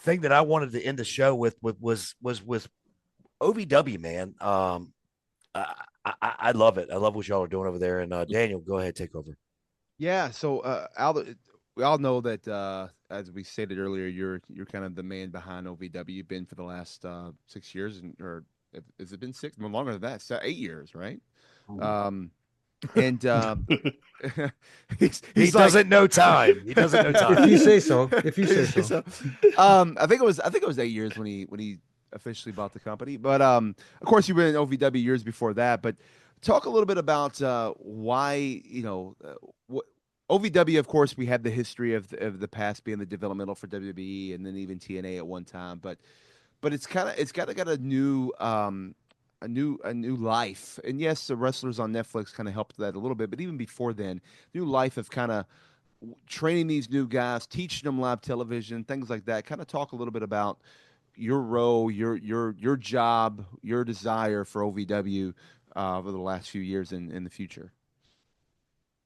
thing that I wanted to end the show with was with OVW, man. I, I love it. I love what y'all are doing over there. And Daniel, go ahead, take over. Yeah. So, Al, we all know that, as we stated earlier, you're kind of the man behind OVW. You've been for the last 6 years, or has it been six? No longer than that. 8 years, right? Um, and He he's like, doesn't know time. He doesn't know If you time. say so. If you say so. so, I think it was 8 years when he officially bought the company. But of course, you've been in OVW years before that. But talk a little bit about why what OVW. Of course, we have the history of the past being the developmental for WWE and then even TNA at one time. But it's got a new a new life. And yes, the wrestlers on Netflix kind of helped that a little bit. But even before then, new life of kind of training these new guys, teaching them live television, things like that. Kind of talk a little bit about your role, your job, your desire for OVW over the last few years and in the future.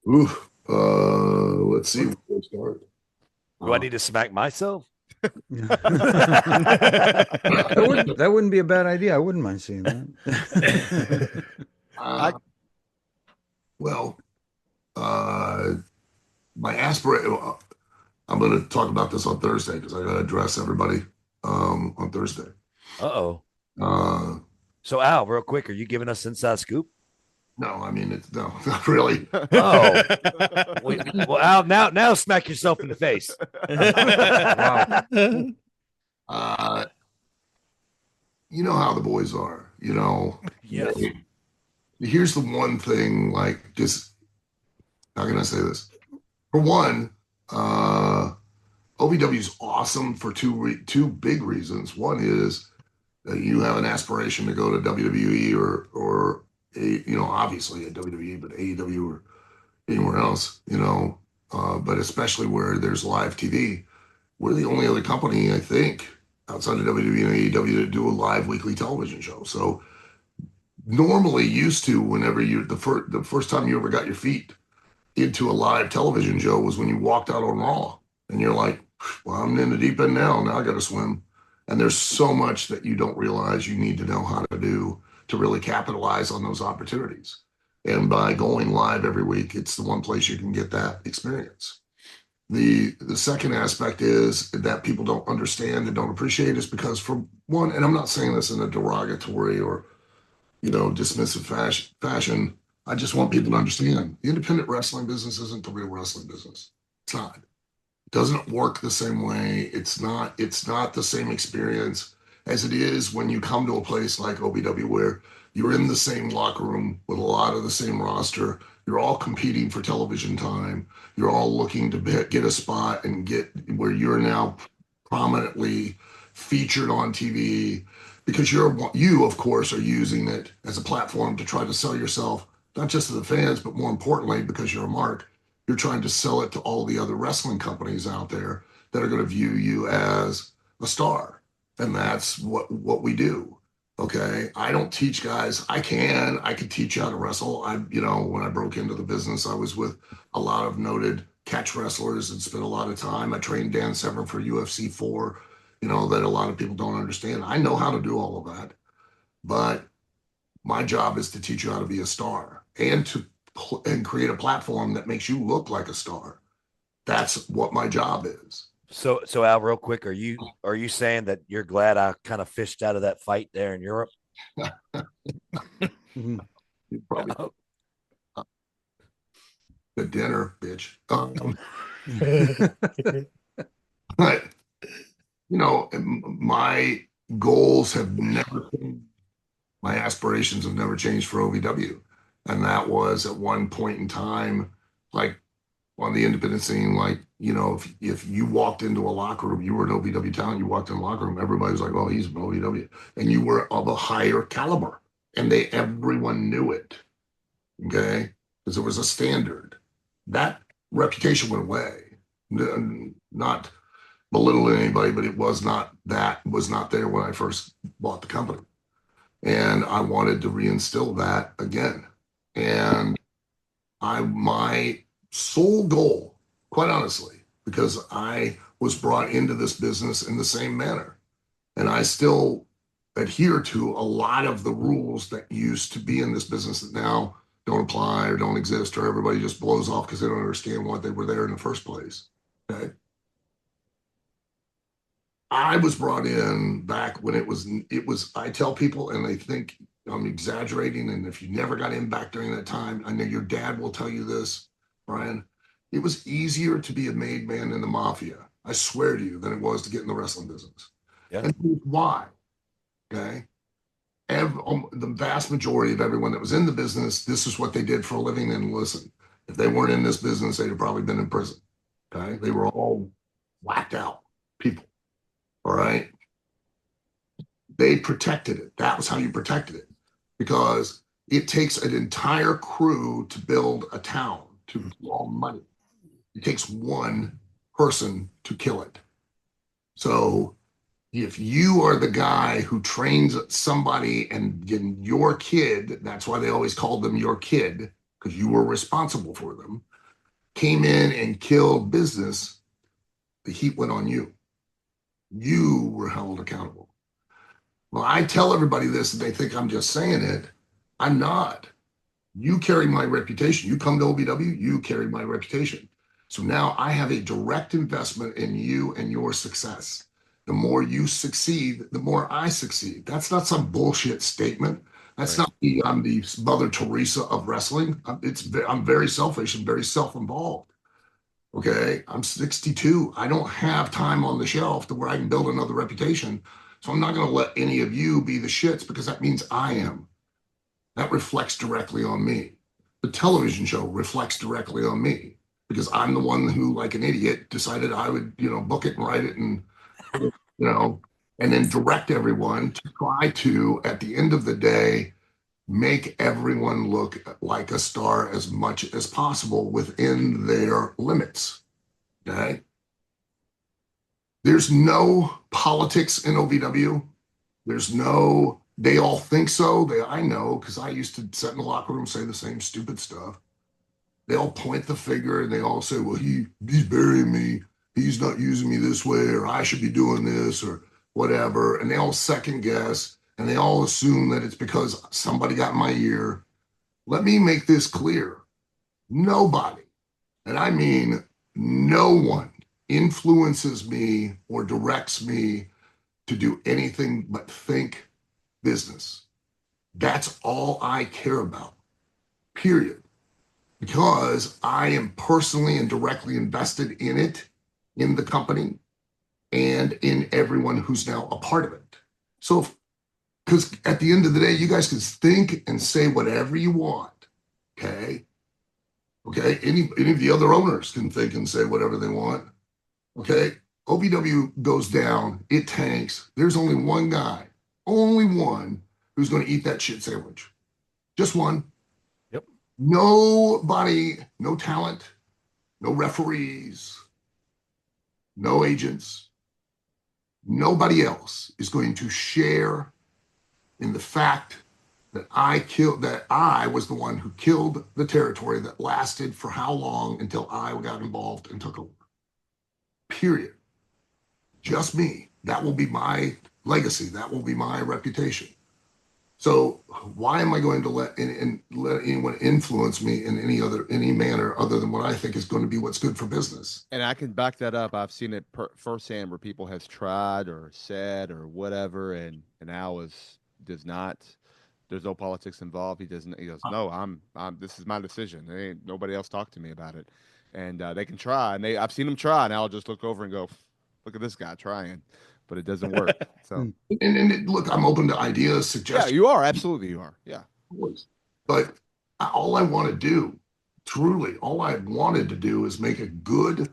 Ooh, let's see where to start. Do I need to smack myself? That wouldn't be a bad idea. I wouldn't mind seeing that. Well, my aspiration. I'm going to talk about this on Thursday because I got to address everybody on Thursday. Uh-oh. Uh, So, Al, real quick, are you giving us inside scoop? no, I mean it's no, not really. Oh, well, Al, now smack yourself in the face. Wow. You know how the boys are. You know. Yes. Here's the one thing. Like, just how can I say this? For one, OVW is awesome for two big reasons. One is that you have an aspiration to go to WWE or obviously at WWE, but AEW or anywhere else, but especially where there's live TV. We're the only other company, I think, outside of WWE and AEW to do a live weekly television show. So normally used to whenever the first time you ever got your feet into a live television show was when you walked out on Raw and you're like, well, I'm in the deep end now. Now I got to swim. And there's so much that you don't realize you need to know how to do to really capitalize on those opportunities. And by going live every week, it's the one place you can get that experience. The second aspect is that people don't understand and don't appreciate is because for one, and I'm not saying this in a derogatory or dismissive fashion. I just want people to understand the independent wrestling business isn't the real wrestling business. It's not. It doesn't work the same way. It's not the same experience as it is when you come to a place like OVW where you're in the same locker room with a lot of the same roster. You're all competing for television time. You're all looking to get a spot and get where you're now prominently featured on TV because you, of course, are using it as a platform to try to sell yourself, not just to the fans, but more importantly, because you're a mark, you're trying to sell it to all the other wrestling companies out there that are going to view you as a star. And that's what we do. Okay. I don't teach guys. I could teach you how to wrestle. When I broke into the business, I was with a lot of noted catch wrestlers and spent a lot of time. I trained Dan Severn for UFC 4, that a lot of people don't understand. I know how to do all of that, but my job is to teach you how to be a star and and create a platform that makes you look like a star. That's what my job is. So Al, real quick, are you saying that you're glad I kind of fished out of that fight there in Europe? Probably the dinner, bitch. But my goals have never changed. My aspirations have never changed for OVW, and that was at one point in time, like on the independent scene, like if you walked into a locker room, you were an OVW talent, you walked in a locker room, everybody was like, oh, he's an OVW, and you were of a higher caliber, and everyone knew it, okay, because there was a standard. That reputation went away. Not belittling anybody, but it was not there when I first bought the company. And I wanted to reinstill that again. And my sole goal, quite honestly, because I was brought into this business in the same manner. And I still adhere to a lot of the rules that used to be in this business that now don't apply or don't exist, or everybody just blows off because they don't understand why they were there in the first place. Okay. I was brought in back when it was, I tell people, and they think I'm exaggerating. And if you never got in back during that time, I know your dad will tell you this, Brian, it was easier to be a made man in the mafia, I swear to you, than it was to get in the wrestling business. Yeah. And why? Okay. The vast majority of everyone that was in the business, this is what they did for a living. And listen, if they weren't in this business, they'd have probably been in prison. Okay. They were all whacked out people. All right. They protected it. That was how you protected it, because it takes an entire crew to build a town, to draw money. It takes one person to kill it. So if you are the guy who trains somebody and your kid, that's why they always called them your kid, because you were responsible for them, came in and killed business, the heat went on you. You were held accountable. Well, I tell everybody this and they think I'm just saying it. I'm not. You carry my reputation. You come to OVW, you carry my reputation. So now I have a direct investment in you and your success. The more you succeed, the more I succeed. That's not some bullshit statement. That's Right. not I'm the Mother Teresa of wrestling. I'm very selfish and very self-involved. Okay, I'm 62. I don't have time on the shelf to where I can build another reputation. So I'm not going to let any of you be the shits, because that means I am. That reflects directly on me. The television show reflects directly on me, because I'm the one who, like an idiot, decided I would, book it and write it and, and then direct everyone to try to, at the end of the day, make everyone look like a star as much as possible within their limits. Okay. There's no politics in OVW. There's no, they all think so. I know, because I used to sit in the locker room, say the same stupid stuff. They all point the finger and they all say, well, he's burying me. He's not using me this way, or I should be doing this, or whatever. And they all second guess, and they all assume that it's because somebody got in my ear. Let me make this clear. Nobody, and I mean no one, influences me or directs me to do anything but think business. That's all I care about, period. Because I am personally and directly invested in it, in the company, and in everyone who's now a part of it. So, because at the end of the day, you guys can think and say whatever you want, okay? Okay, any of the other owners can think and say whatever they want, okay? OVW goes down, it tanks. There's only one guy, only one, who's going to eat that shit sandwich. Just one. Yep. Nobody, no talent, no referees, no agents. Nobody else is going to share in the fact that I was the one who killed the territory that lasted for how long until I got involved and took over. Period. Just me. That will be my legacy. That will be my reputation. So why am I going to let anyone influence me in any manner other than what I think is going to be what's good for business? And I can back that up. I've seen it firsthand where people has tried or said or whatever, and Al does not. There's no politics involved. He doesn't. He goes, no, I'm. This is my decision. There ain't nobody else talk to me about it, and they can try. And I've seen them try, and I'll just look over and go, look at this guy trying, but it doesn't work. So Look, I'm open to ideas, yeah, suggestions. you are absolutely you are. Yeah, But all I want to do, truly, all I wanted to do is make a good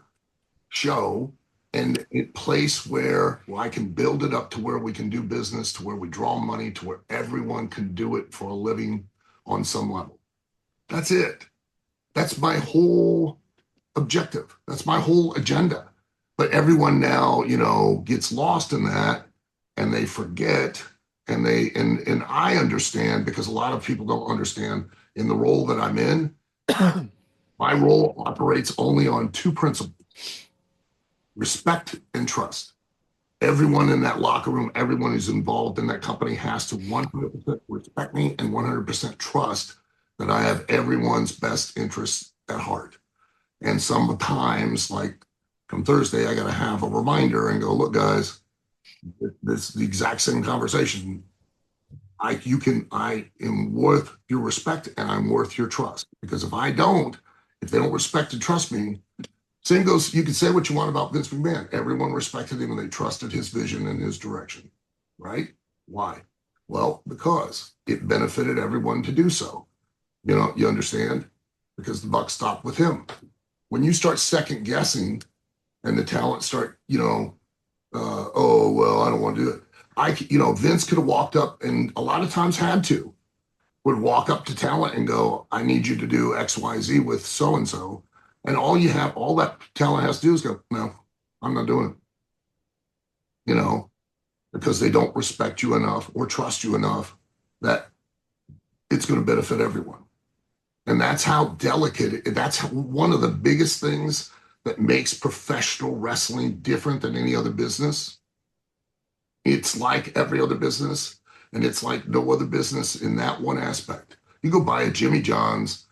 show and a place where I can build it up to where we can do business, to where we draw money, to where everyone can do it for a living on some level. That's it. That's my whole objective. That's my whole agenda. But everyone now, gets lost in that, and they forget, and and I understand, because a lot of people don't understand in the role that I'm in. My role operates only on two principles. respect and trust. Everyone in that locker room, everyone who's involved in that company has to 100% respect me and 100% trust that I have everyone's best interests at heart. And sometimes, like come Thursday, I got to have a reminder and go, look, guys, this is the exact same conversation. I am worth your respect and I'm worth your trust. Because if they don't respect and trust me, same goes, you can say what you want about Vince McMahon. Everyone respected him and they trusted his vision and his direction, right? Why? Well, because it benefited everyone to do so. You understand? Because the buck stopped with him. When you start second guessing and the talent start, oh, well, I don't want to do it. Vince could have walked up and a lot of times would walk up to talent and go, I need you to do X, Y, Z with so-and-so. And all that talent has to do is go, no, I'm not doing it, because they don't respect you enough or trust you enough that it's going to benefit everyone. And that's how delicate, one of the biggest things that makes professional wrestling different than any other business. It's like every other business, and it's like no other business in that one aspect. You go buy a Jimmy John's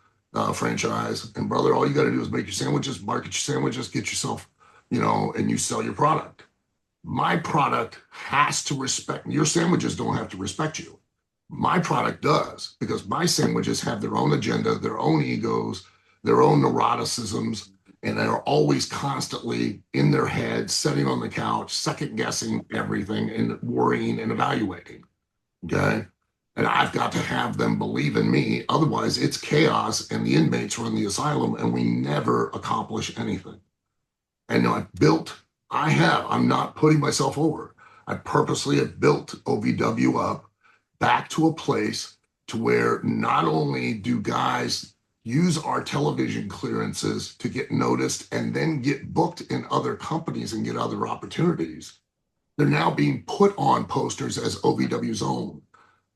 franchise, and brother, all you got to do is make your sandwiches, market your sandwiches, get yourself, and you sell your product. My product has to respect, your sandwiches don't have to respect you. My product does, because my sandwiches have their own agenda, their own egos, their own neuroticisms, and they're always constantly in their head, sitting on the couch, second guessing everything and worrying and evaluating. Okay. And I've got to have them believe in me. Otherwise, it's chaos and the inmates run the asylum and we never accomplish anything. And I'm not putting myself over. I purposely have built OVW up back to a place to where not only do guys use our television clearances to get noticed and then get booked in other companies and get other opportunities, they're now being put on posters as OVW's own,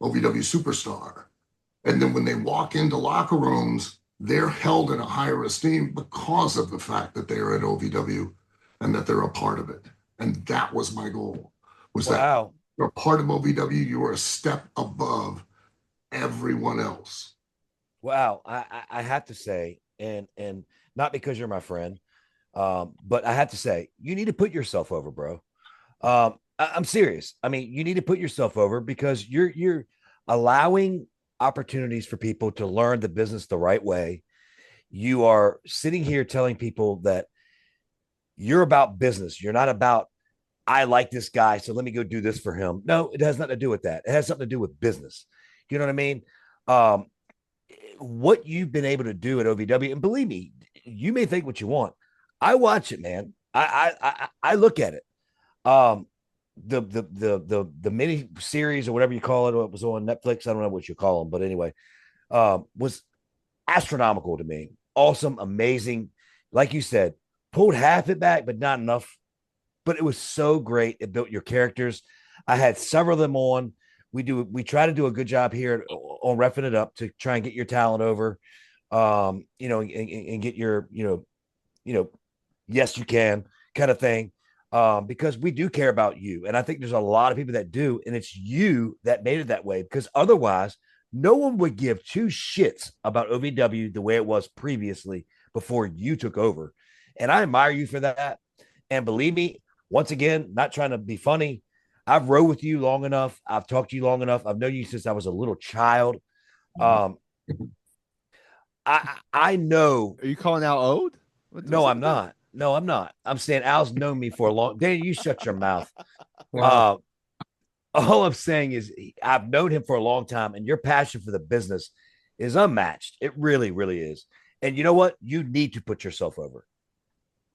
OVW superstar. And then when they walk into locker rooms, they're held in a higher esteem because of the fact that they are at OVW and that they're a part of it. And that was my goal, was that you're a part of OVW, you are a step above everyone else. Wow. I have to say, and not because you're my friend, but I have to say, you need to put yourself over, bro. I'm serious. I mean, you need to put yourself over because you're allowing opportunities for people to learn the business the right way. You are sitting here telling people that you're about business. You're not about, I like this guy, so let me go do this for him. No, it has nothing to do with that. It has something to do with business. You know what I mean? What you've been able to do at OVW, and believe me, you may think what you want. I watch it, man. I look at it. The mini series or whatever you call it, it was on Netflix. I don't know what you call them, but anyway, was astronomical to me. Awesome, amazing. Like you said, pulled half it back, but not enough. But it was so great. It built your characters. I had several of them on. We try to do a good job here on Reffing It Up to try and get your talent over, and get your, yes, you can kind of thing. Because we do care about you. And I think there's a lot of people that do. And it's you that made it that way, because otherwise no one would give two shits about OVW the way it was previously before you took over. And I admire you for that. And believe me, once again, not trying to be funny, I've rode with you long enough. I've talked to you long enough. I've known you since I was a little child. I know. Are you calling out Ode? No, I'm not. No, I'm not. I'm saying Al's known me for a long. Danny, you shut your mouth. Wow. All I'm saying is I've known him for a long time, and your passion for the business is unmatched. It really, really is. And you know what? You need to put yourself over.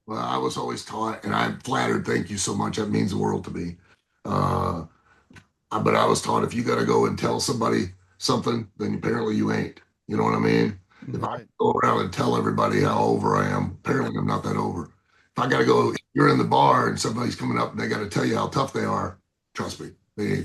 Well, I was always taught, and I'm flattered. Thank you so much. That means the world to me. But I was taught, if you got to go and tell somebody something, then apparently you ain't. You know what I mean? If I go around and tell everybody how over I am, apparently I'm not that over. If I got to go, you're in the bar and somebody's coming up and they got to tell you how tough they are, trust me, they ain't.